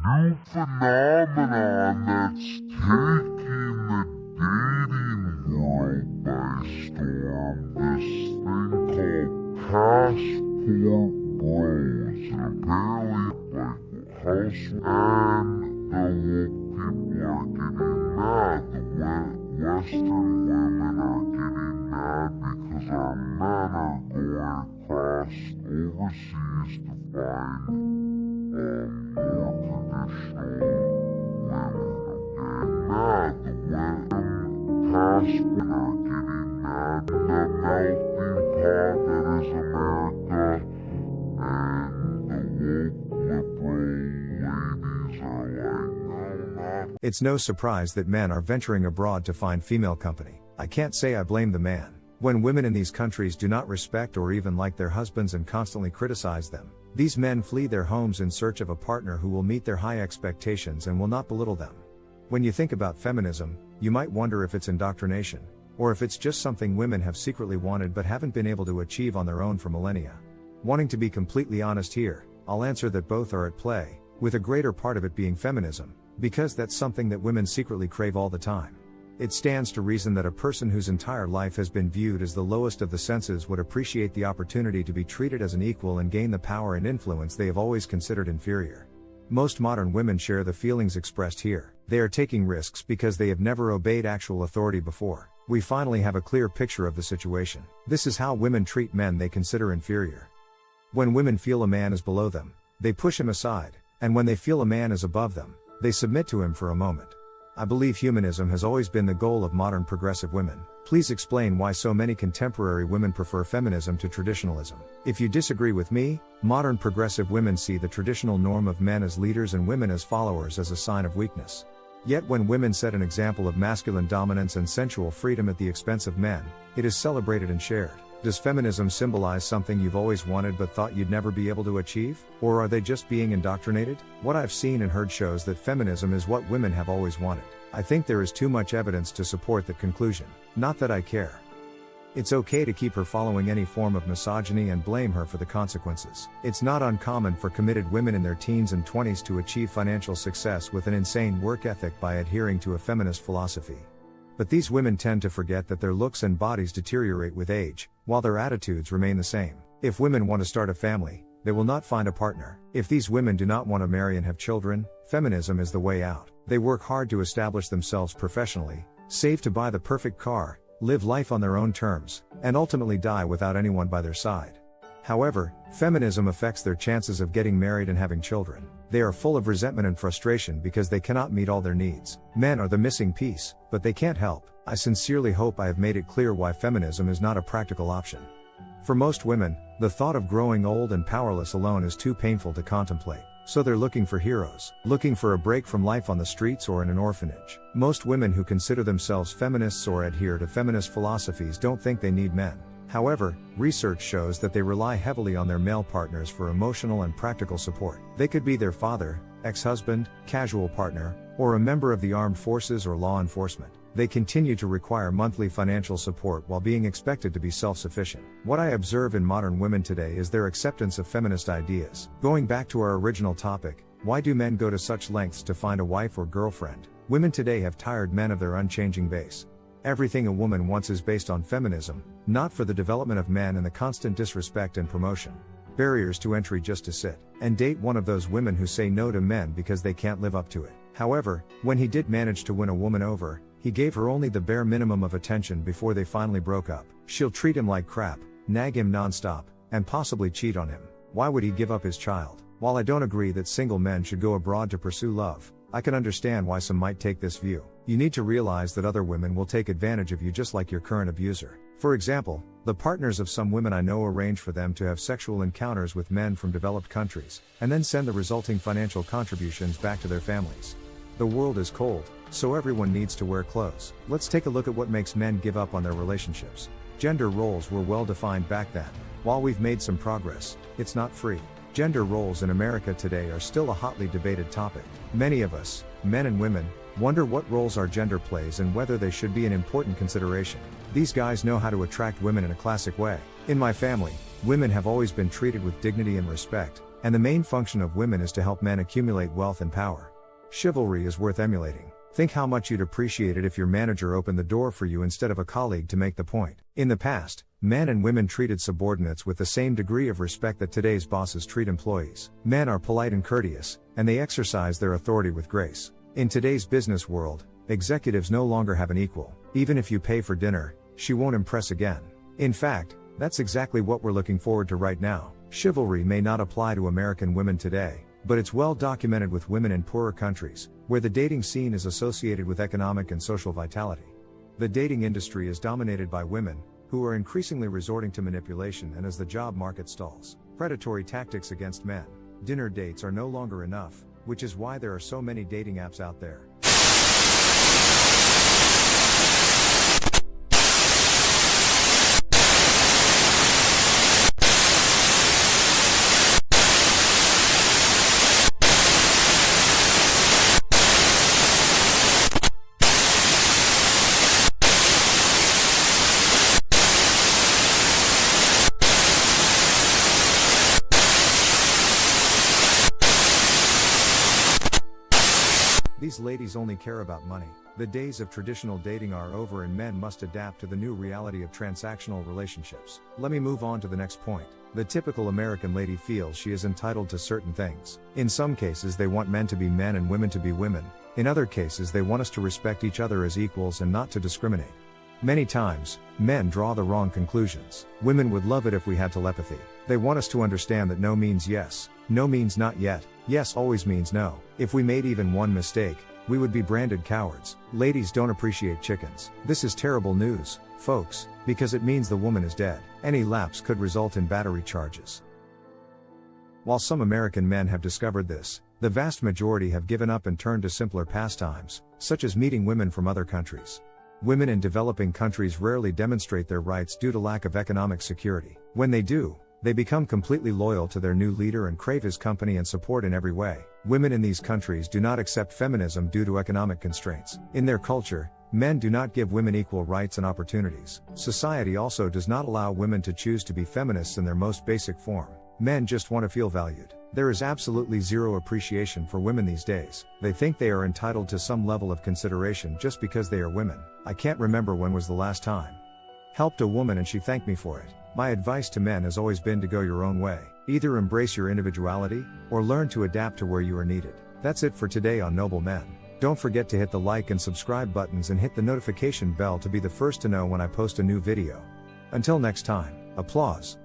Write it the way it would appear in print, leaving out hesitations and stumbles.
new phenomenon that's taking the dating world by storm. This thing called passport bros. And apparently, like, house and the woke people are getting mad. The Western women are getting mad because our men are going across overseas to find more traditional women. Mad. The women passport are getting mad. The melting pot that is America, and the woke liberal ladies are like, no, not. It's no surprise that men are venturing abroad to find female company. I can't say I blame the man. When women in these countries do not respect or even like their husbands and constantly criticize them, these men flee their homes in search of a partner who will meet their high expectations and will not belittle them. When you think about feminism, you might wonder if it's indoctrination, or if it's just something women have secretly wanted but haven't been able to achieve on their own for millennia. Wanting to be completely honest here, I'll answer that both are at play, with a greater part of it being feminism, because that's something that women secretly crave all the time. It stands to reason that a person whose entire life has been viewed as the lowest of the senses would appreciate the opportunity to be treated as an equal and gain the power and influence they have always considered inferior. Most modern women share the feelings expressed here. They are taking risks because they have never obeyed actual authority before. We finally have a clear picture of the situation. This is how women treat men they consider inferior. When women feel a man is below them, they push him aside, and when they feel a man is above them, they submit to him for a moment. I believe humanism has always been the goal of modern progressive women. Please explain why so many contemporary women prefer feminism to traditionalism. If you disagree with me, modern progressive women see the traditional norm of men as leaders and women as followers as a sign of weakness. Yet when women set an example of masculine dominance and sensual freedom at the expense of men, it is celebrated and shared. Does feminism symbolize something you've always wanted but thought you'd never be able to achieve? Or are they just being indoctrinated? What I've seen and heard shows that feminism is what women have always wanted. I think there is too much evidence to support that conclusion. Not that I care. It's okay to keep her following any form of misogyny and blame her for the consequences. It's not uncommon for committed women in their teens and 20s to achieve financial success with an insane work ethic by adhering to a feminist philosophy. But these women tend to forget that their looks and bodies deteriorate with age, while their attitudes remain the same. If women want to start a family, they will not find a partner. If these women do not want to marry and have children, feminism is the way out. They work hard to establish themselves professionally, save to buy the perfect car, live life on their own terms, and ultimately die without anyone by their side. However, feminism affects their chances of getting married and having children. They are full of resentment and frustration because they cannot meet all their needs. Men are the missing piece, but they can't help. I sincerely hope I have made it clear why feminism is not a practical option. For most women, the thought of growing old and powerless alone is too painful to contemplate. So they're looking for heroes, looking for a break from life on the streets or in an orphanage. Most women who consider themselves feminists or adhere to feminist philosophies don't think they need men. However, research shows that they rely heavily on their male partners for emotional and practical support. They could be their father, ex-husband, casual partner, or a member of the armed forces or law enforcement. They continue to require monthly financial support while being expected to be self-sufficient. What I observe in modern women today is their acceptance of feminist ideas. Going back to our original topic, why do men go to such lengths to find a wife or girlfriend? Women today have tired men of their unchanging base. Everything a woman wants is based on feminism, not for the development of men and the constant disrespect and promotion. Barriers to entry just to sit and date one of those women who say no to men because they can't live up to it. However, when he did manage to win a woman over, he gave her only the bare minimum of attention before they finally broke up. She'll treat him like crap, nag him non-stop, and possibly cheat on him. Why would he give up his child? While I don't agree that single men should go abroad to pursue love, I can understand why some might take this view. You need to realize that other women will take advantage of you just like your current abuser. For example, the partners of some women I know arrange for them to have sexual encounters with men from developed countries, and then send the resulting financial contributions back to their families. The world is cold, so everyone needs to wear clothes. Let's take a look at what makes men give up on their relationships. Gender roles were well defined back then. While we've made some progress, it's not free. Gender roles in America today are still a hotly debated topic. Many of us, men and women, wonder what roles our gender plays and whether they should be an important consideration. These guys know how to attract women in a classic way. In my family, women have always been treated with dignity and respect, and the main function of women is to help men accumulate wealth and power. Chivalry is worth emulating. Think how much you'd appreciate it if your manager opened the door for you instead of a colleague to make the point. In the past, men and women treated subordinates with the same degree of respect that today's bosses treat employees. Men are polite and courteous, and they exercise their authority with grace. In today's business world, executives no longer have an equal. Even if you pay for dinner, she won't impress again. In fact, that's exactly what we're looking forward to right now. Chivalry may not apply to American women today, but it's well documented with women in poorer countries, where the dating scene is associated with economic and social vitality. The dating industry is dominated by women, who are increasingly resorting to manipulation, and as the job market stalls, predatory tactics against men. Dinner dates are no longer enough, which is why there are so many dating apps out there. These ladies only care about money. The days of traditional dating are over, and men must adapt to the new reality of transactional relationships. Let me move on to the next point. The typical American lady feels she is entitled to certain things. In some cases, they want men to be men and women to be women. In other cases, they want us to respect each other as equals and not to discriminate. Many times, men draw the wrong conclusions. Women would love it if we had telepathy. They want us to understand that no means yes, no means not yet, yes always means no. If we made even one mistake, we would be branded cowards. Ladies don't appreciate chickens. This is terrible news, folks, because it means the woman is dead. Any lapse could result in battery charges. While some American men have discovered this, the vast majority have given up and turned to simpler pastimes, such as meeting women from other countries. Women in developing countries rarely demonstrate their rights due to lack of economic security. When they do, they become completely loyal to their new leader and crave his company and support in every way. Women in these countries do not accept feminism due to economic constraints. In their culture, men do not give women equal rights and opportunities. Society also does not allow women to choose to be feminists in their most basic form. Men just want to feel valued. There is absolutely zero appreciation for women these days. They think they are entitled to some level of consideration just because they are women. I can't remember when was the last time helped a woman and she thanked me for it. My advice to men has always been to go your own way. Either embrace your individuality, or learn to adapt to where you are needed. That's it for today on Noble Men. Don't forget to hit the like and subscribe buttons and hit the notification bell to be the first to know when I post a new video. Until next time, applause.